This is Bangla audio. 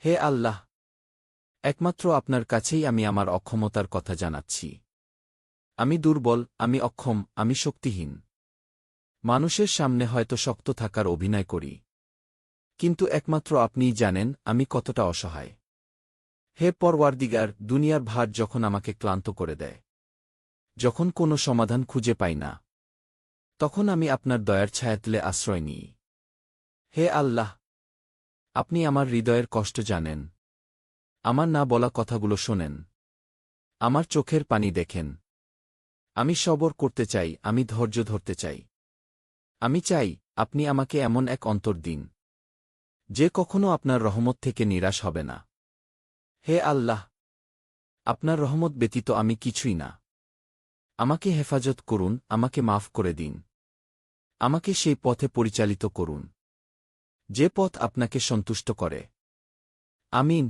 হে আল্লাহ, একমাত্র আপনার কাছেই আমি আমার অক্ষমতার কথা জানাচ্ছি। আমি দুর্বল, আমি অক্ষম, আমি শক্তিহীন। মানুষের সামনে হয়তো শক্ত থাকার অভিনয় করি, কিন্তু একমাত্র আপনিই জানেন আমি কতটা অসহায়। হে পরওয়ারদিগার, দুনিয়ার ভার যখন আমাকে ক্লান্ত করে দেয়, যখন কোনো সমাধান খুঁজে পাই না, তখন আমি আপনার দয়ার ছায়াতলে আশ্রয় নিই। হে আল্লাহ, আপনি আমার হৃদয়ের কষ্ট জানেন, আমার না বলা কথাগুলো শোনেন, আমার চোখের পানি দেখেন। আমি সবর করতে চাই, আমি ধৈর্য ধরতে চাই। আমি চাই আপনি আমাকে এমন এক অন্তর দিন, যে কখনো আপনার রহমত থেকে নিরাশ হবে না। হে আল্লাহ, আপনার রহমত ব্যতীত আমি কিছুই না। আমাকে হেফাজত করুন, আমাকে মাফ করে দিন। আমাকে সেই পথে পরিচালিত করুন, যে পথ আপনাকে সন্তুষ্ট করে। আমিন।